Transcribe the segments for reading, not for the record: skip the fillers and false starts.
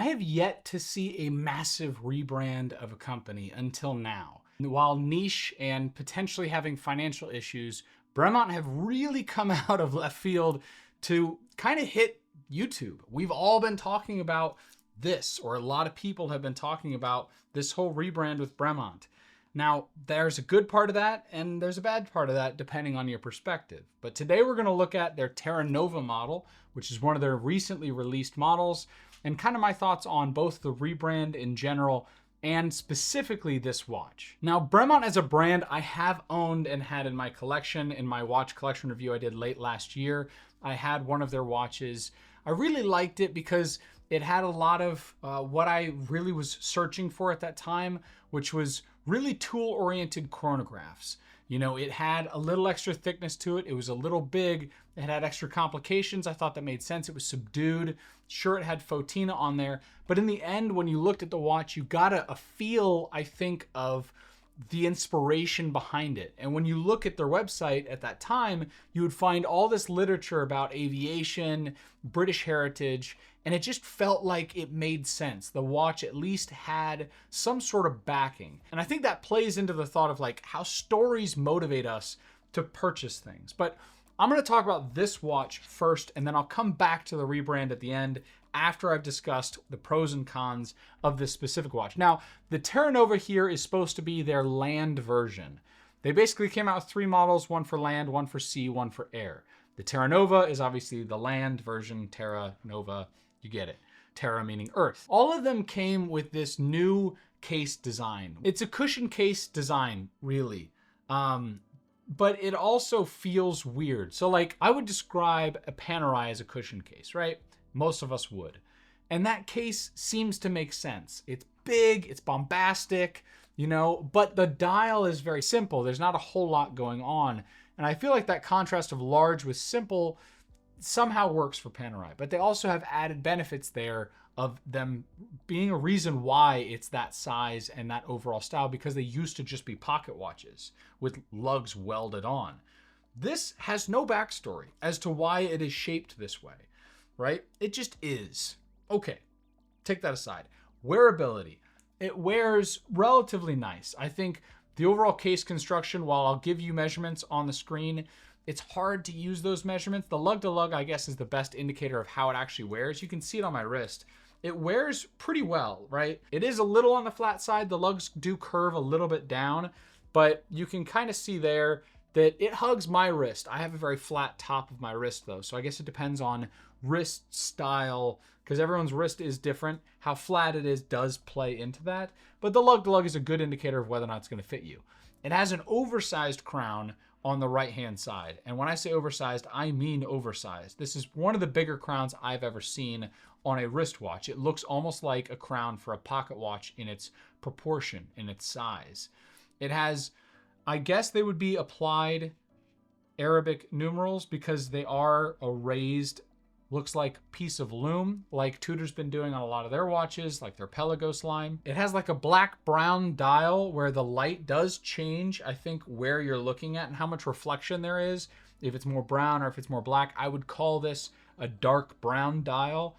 have yet to see a massive rebrand of a company until now. While niche and potentially having financial issues, Bremont have really come out of left field to kind of hit YouTube. We've all been talking about this, or a lot of people have been talking about this whole rebrand with Bremont. Now, there's a good part of that and there's a bad part of that depending on your perspective. But today we're going to look at their Terra Nova model, which is one of their recently released models, and kind of my thoughts on both the rebrand in general and specifically this watch. Now, Bremont as a brand, I have owned and had in my collection. In my watch collection review I did late last year, I had one of their watches. I really liked it because it had a lot of what I really was searching for at that time, which was really tool-oriented chronographs. You know, it had a little extra thickness to it. It was a little big. It had extra complications. I thought that made sense. It was subdued. Sure, it had Fotina on there. But in the end, when you looked at the watch, you got a feel, I think, of the inspiration behind it. And when you look at their website at that time, you would find all this literature about aviation, British heritage, and it just felt like it made sense. The watch at least had some sort of backing. And I think that plays into the thought of like how stories motivate us to purchase things. But I'm going to talk about this watch first, and then I'll come back to the rebrand at the end after I've discussed the pros and cons of this specific watch. Now, the Terra Nova here is supposed to be their land version. They basically came out with 3 models, one for land, one for sea, one for air. The Terra Nova is obviously the land version, Terra Nova, you get it. Terra meaning Earth. All of them came with this new case design. It's a cushion case design, really. But it also feels weird. So like, I would describe a Panerai as a cushion case, right? Most of us would. And that case seems to make sense. It's big, it's bombastic, you know, but the dial is very simple. There's not a whole lot going on. And I feel like that contrast of large with simple somehow works for Panerai. But they also have added benefits there of them being a reason why it's that size and that overall style, because they used to just be pocket watches with lugs welded on. This has no backstory as to why it is shaped this way, right? It just is. Okay, take that aside. Wearability. It wears relatively nice. I think the overall case construction, while I'll give you measurements on the screen, it's hard to use those measurements. The lug to lug, I guess, is the best indicator of how it actually wears. You can see it on my wrist. It wears pretty well, right? It is a little on the flat side. The lugs do curve a little bit down, but you can kind of see there that it hugs my wrist. I have a very flat top of my wrist though, so I guess it depends on wrist style, because everyone's wrist is different. How flat it is does play into that, but the lug to lug is a good indicator of whether or not it's going to fit you. It has an oversized crown on the right hand side, and when I say oversized, I mean oversized. This is one of the bigger crowns I've ever seen on a wristwatch. It looks almost like a crown for a pocket watch in its proportion, in its size. It has, I guess they would be applied Arabic numerals because they are a raised, looks like piece of loom, like Tudor's been doing on a lot of their watches, like their Pelagos line. It has like a black-brown dial where the light does change, I think, where you're looking at and how much reflection there is. If it's more brown or if it's more black, I would call this a dark brown dial.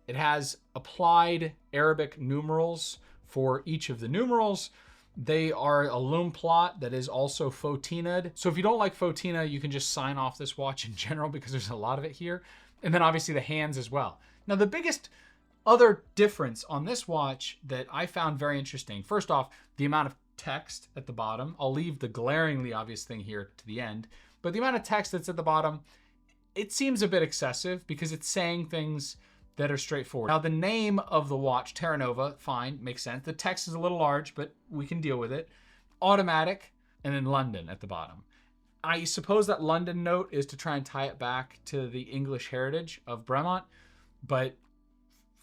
It has applied Arabic numerals for each of the numerals. They are a loom plot that is also Fotinaed. So if you don't like Fotina, you can just sign off this watch in general because there's a lot of it here. And then obviously the hands as well. Now the biggest other difference on this watch that I found very interesting, first off, the amount of text at the bottom. I'll leave the glaringly obvious thing here to the end, but the amount of text that's at the bottom, it seems a bit excessive because it's saying things that are straightforward. Now the name of the watch, Terra Nova, fine, makes sense. The text is a little large, but we can deal with it. Automatic, and then London at the bottom. I suppose that London note is to try and tie it back to the English heritage of Bremont, but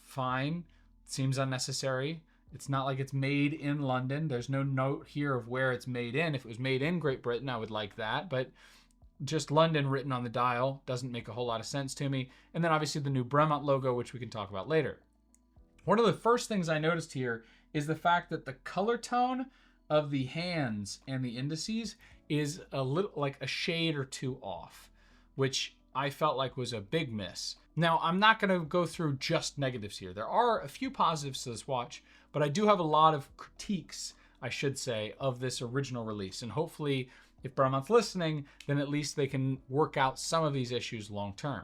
fine, seems unnecessary. It's not like it's made in London. There's no note here of where it's made in. If it was made in Great Britain, I would like that, but just London written on the dial doesn't make a whole lot of sense to me. And then obviously the new Bremont logo, which we can talk about later. One of the first things I noticed here is the fact that the color tone of the hands and the indices is a little like a shade or two off, which I felt like was a big miss. Now, I'm not going to go through just negatives here. There are a few positives to this watch, but I do have a lot of critiques, I should say, of this original release. And hopefully, if Bremmont's listening, then at least they can work out some of these issues long term.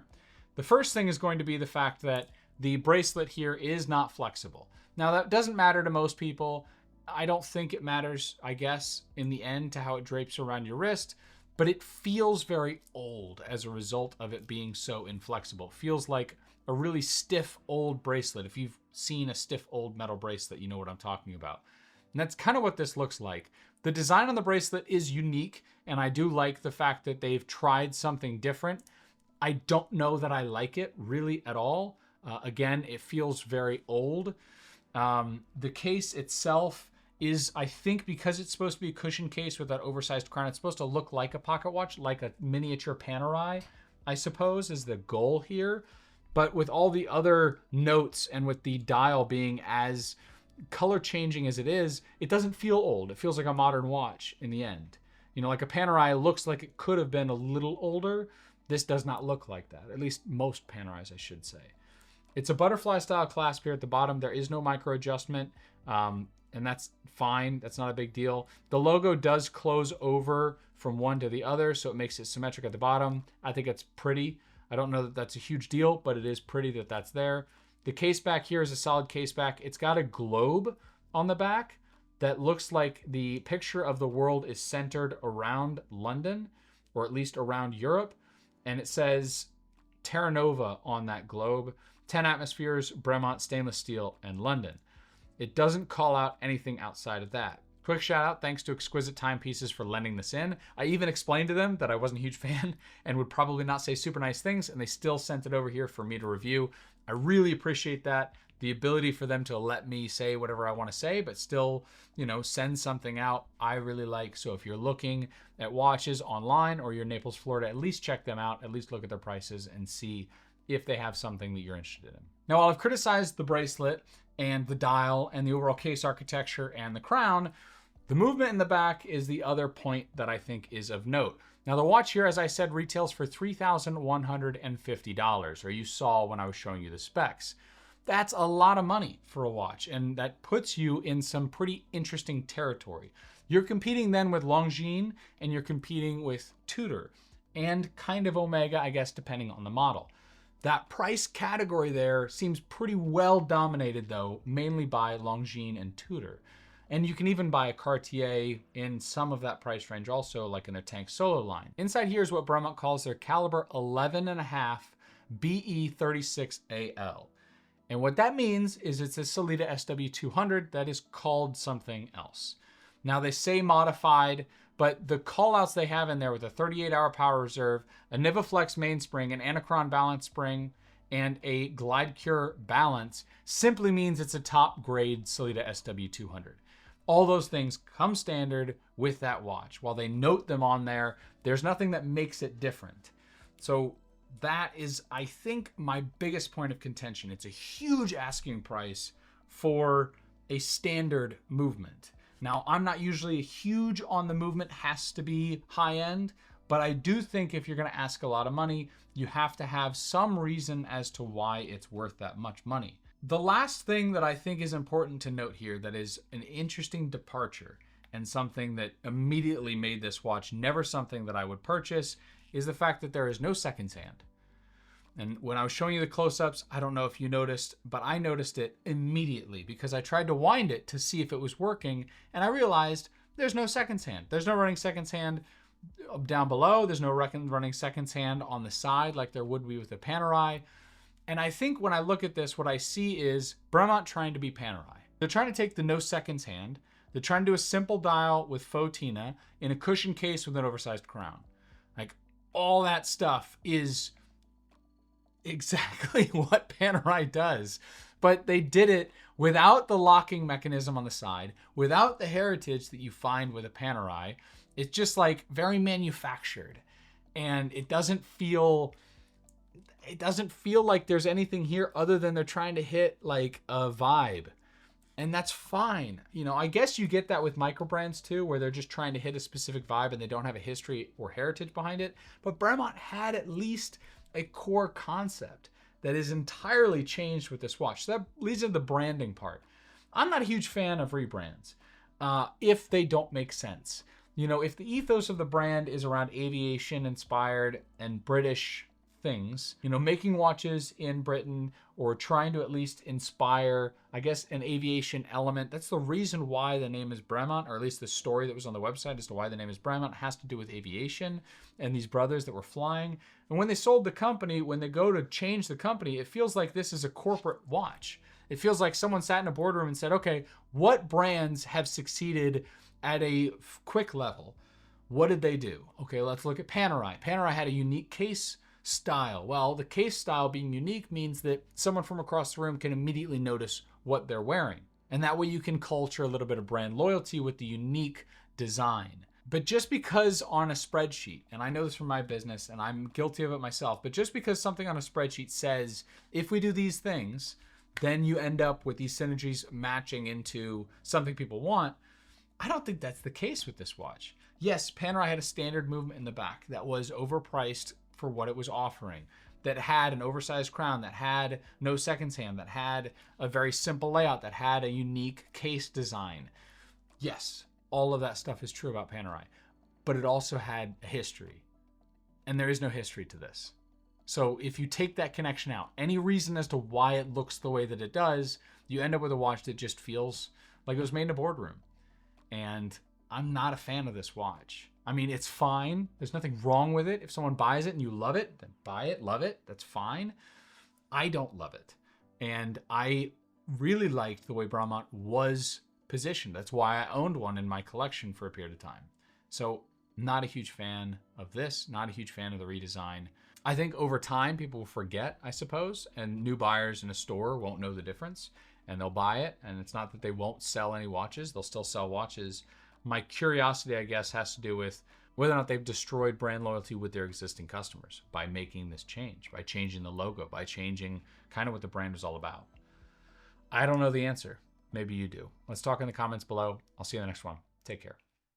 The first thing is going to be the fact that the bracelet here is not flexible. Now, that doesn't matter to most people. I don't think it matters, I guess, in the end to how it drapes around your wrist, but it feels very old as a result of it being so inflexible. It feels like a really stiff old bracelet. If you've seen a stiff old metal bracelet, you know what I'm talking about. And that's kind of what this looks like. The design on the bracelet is unique, and I do like the fact that they've tried something different. I don't know that I like it really at all. Again, it feels very old. The case itself is, I think, because it's supposed to be a cushion case with that oversized crown, it's supposed to look like a pocket watch, like a miniature Panerai, I suppose, is the goal here. But with all the other notes and with the dial being as color changing as it is, it doesn't feel old. It feels like a modern watch in the end. You know, like a Panerai looks like it could have been a little older. This does not look like that. At least most Panerais, I should say. It's a butterfly style clasp here at the bottom. There is no micro adjustment. And that's fine. That's not a big deal. The logo does close over from one to the other, so it makes it symmetric at the bottom. I think it's pretty. I don't know that that's a huge deal, but it is pretty that that's there. The case back here is a solid case back. It's got a globe on the back that looks like the picture of the world is centered around London, or at least around Europe. And it says Terra Nova on that globe. 10 atmospheres, Bremont stainless steel, and London. It doesn't call out anything outside of that. Quick shout out, thanks to Exquisite Timepieces for lending this in. I even explained to them that I wasn't a huge fan and would probably not say super nice things, and they still sent it over here for me to review. I really appreciate that. The ability for them to let me say whatever I want to say, but still, you know, send something out, I really like. So if you're looking at watches online or you're in Naples, Florida, at least check them out, at least look at their prices and see if they have something that you're interested in. Now, while I've criticized the bracelet and the dial and the overall case architecture and the crown, the movement in the back is the other point that I think is of note. Now, the watch here, as I said, retails for $3,150, or you saw when I was showing you the specs. That's a lot of money for a watch, and that puts you in some pretty interesting territory. You're competing then with Longines, and you're competing with Tudor, and kind of Omega, I guess, depending on the model. That price category there seems pretty well dominated, though, mainly by Longines and Tudor. And you can even buy a Cartier in some of that price range also, like in a Tank Solo line. Inside here is what Bremont calls their caliber 11.5 BE36AL. And what that means is it's a Sellita SW200 that is called something else. Now they say modified, but the callouts they have in there with a 38-hour power reserve, a Nivaflex mainspring, an Anachron balance spring, and a GlideCure balance simply means it's a top grade Sellita SW200. All those things come standard with that watch. While they note them on there, there's nothing that makes it different. So that is, I think, my biggest point of contention. It's a huge asking price for a standard movement. Now, I'm not usually huge on the movement has to be high end, but I do think if you're going to ask a lot of money, you have to have some reason as to why it's worth that much money. The last thing that I think is important to note here that is an interesting departure and something that immediately made this watch never something that I would purchase is the fact that there is no seconds hand. And when I was showing you the close-ups, I don't know if you noticed, but I noticed it immediately because I tried to wind it to see if it was working, and I realized there's no seconds hand. There's no running seconds hand down below. There's no running seconds hand on the side like there would be with a Panerai. And I think when I look at this, what I see is Bremont trying to be Panerai. They're trying to take the no seconds hand. They're trying to do a simple dial with faux Tina in a cushion case with an oversized crown. Like, all that stuff is exactly what Panerai does. But they did it without the locking mechanism on the side, without the heritage that you find with a Panerai. It's just like very manufactured. And it doesn't feel like there's anything here other than they're trying to hit like a vibe. And that's fine. You know, I guess you get that with micro brands too, where they're just trying to hit a specific vibe and they don't have a history or heritage behind it. But Bremont had at least a core concept that is entirely changed with this watch. So that leads into the branding part. I'm not a huge fan of rebrands if they don't make sense. You know, if the ethos of the brand is around aviation inspired and British things, you know, making watches in Britain or trying to at least inspire, I guess, an aviation element. That's the reason why the name is Bremont, or at least the story that was on the website as to why the name is Bremont has to do with aviation and these brothers that were flying. And when they sold the company, when they go to change the company, it feels like this is a corporate watch. It feels like someone sat in a boardroom and said, okay, what brands have succeeded at a quick level? What did they do? Okay, let's look at Panerai. Panerai had a unique case style. Well, the case style being unique means that someone from across the room can immediately notice what they're wearing. And that way you can culture a little bit of brand loyalty with the unique design. But just because on a spreadsheet, and I know this from my business and I'm guilty of it myself, but just because something on a spreadsheet says, if we do these things, then you end up with these synergies matching into something people want, I don't think that's the case with this watch. Yes, Panerai had a standard movement in the back that was overpriced for what it was offering, that had an oversized crown, that had no seconds hand, that had a very simple layout, that had a unique case design. Yes, all of that stuff is true about Panerai, but it also had a history, and there is no history to this. So if you take that connection out, any reason as to why it looks the way that it does, you end up with a watch that just feels like it was made in a boardroom. And I'm not a fan of this watch. I mean, it's fine. There's nothing wrong with it. If someone buys it and you love it, then buy it, love it. That's fine. I don't love it. And I really liked the way Bremont was positioned. That's why I owned one in my collection for a period of time. So not a huge fan of this, not a huge fan of the redesign. I think over time, people will forget, I suppose, and new buyers in a store won't know the difference, and they'll buy it. And it's not that they won't sell any watches. They'll still sell watches. My curiosity, I guess, has to do with whether or not they've destroyed brand loyalty with their existing customers by making this change, by changing the logo, by changing kind of what the brand is all about. I don't know the answer. Maybe you do. Let's talk in the comments below. I'll see you in the next one. Take care.